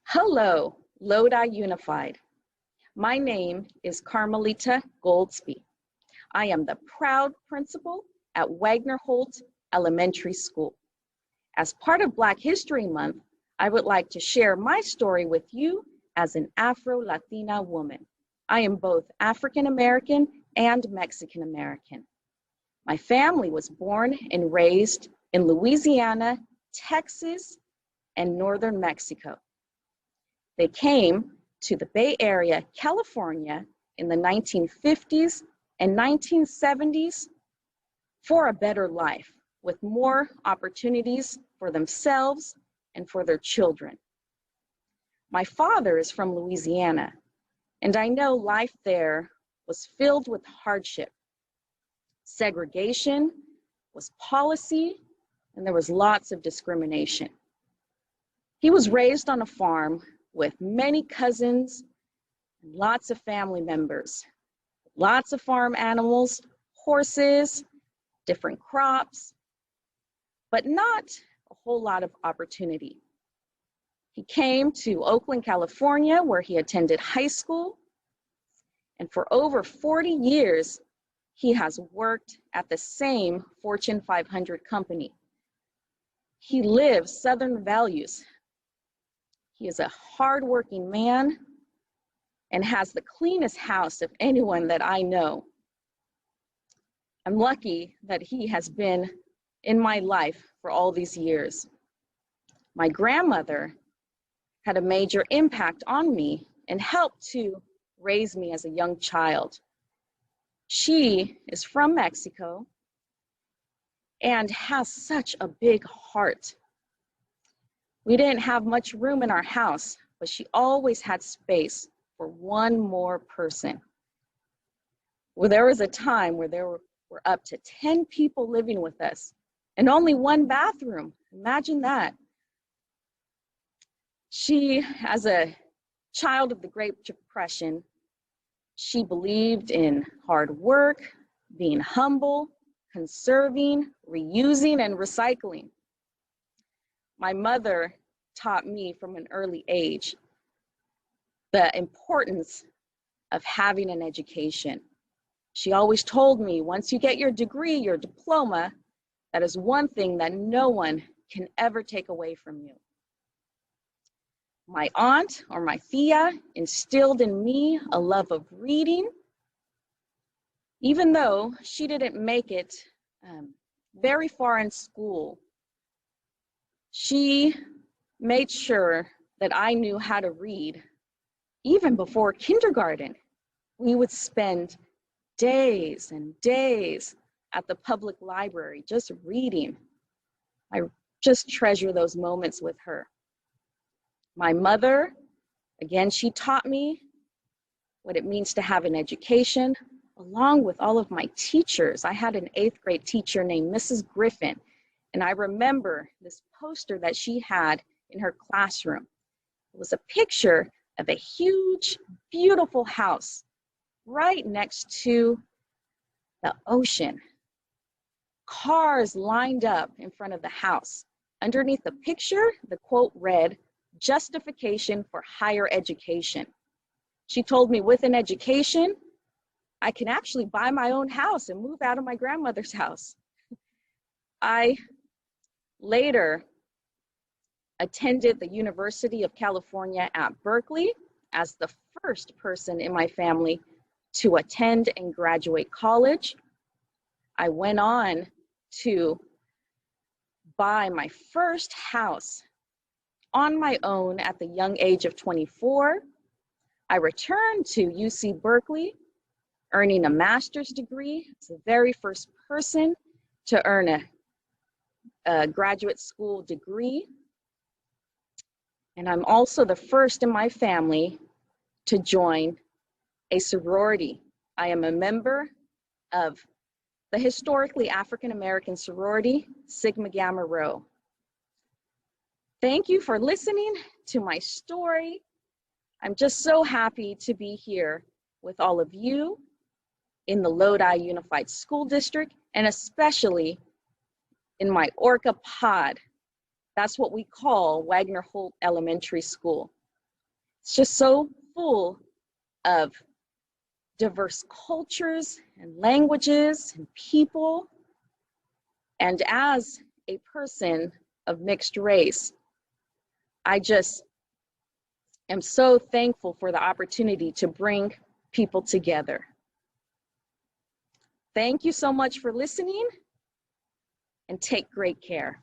Hello, Lodi Unified. My name is Carmelita Goldsby. I am the proud principal at Wagner Holt Elementary School. As part of Black History Month, I would like to share my story with you as an Afro-Latina woman. I am both African American and Mexican American. My family was born and raised in Louisiana, Texas, and northern Mexico. They came to the Bay Area, California in the 1950s and 1970s for a better life with more opportunities for themselves and for their children. My father is from Louisiana, and I know life there was filled with hardship. Segregation was policy, and there was lots of discrimination. He was raised on a farm with many cousins and lots of family members, lots of farm animals, horses, different crops, but not a whole lot of opportunity. He came to Oakland, California, where he attended high school, and for over 40 years, he has worked at the same Fortune 500 company. He lives Southern values. He is a hardworking man and has the cleanest house of anyone that I know. I'm lucky that he has been in my life for all these years. My grandmother had a major impact on me and helped to raise me as a young child. She is from Mexico and has such a big heart. We didn't have much room in our house, but she always had space for one more person. Well, there was a time where there were up to 10 people living with us and only one bathroom. Imagine that. She, as a child of the Great Depression, she believed in hard work, being humble, conserving, reusing, and recycling. My mother taught me from an early age the importance of having an education. She always told me, once you get your degree, your diploma, that is one thing that no one can ever take away from you. My aunt, or my tia, instilled in me a love of reading. Even though she didn't make it very far in school, she made sure that I knew how to read. Even before kindergarten, we would spend days and days at the public library just reading. I just treasure those moments with her. My mother, again, she taught me what it means to have an education, along with all of my teachers. I had an 8th grade teacher named Mrs. Griffin, and I remember this poster that she had in her classroom. It was a picture of a huge, beautiful house right next to the ocean. Cars lined up in front of the house. Underneath the picture, the quote read, "Justification for higher education." She told me with an education, I can actually buy my own house and move out of my grandmother's house. I later attended the University of California at Berkeley as the first person in my family to attend and graduate college. I went on to buy my first house on my own at the young age of 24. I returned to UC Berkeley, earning a master's degree as the very first person to earn a graduate school degree. And I'm also the first in my family to join a sorority. I am a member of the historically African American sorority, Sigma Gamma Rho. Thank you for listening to my story. I'm just so happy to be here with all of you in the Lodi Unified School District, and especially in my Orca pod. That's what we call Wagner Holt Elementary School. It's just so full of diverse cultures and languages and people. And as a person of mixed race, I just am so thankful for the opportunity to bring people together. Thank you so much for listening, and take great care.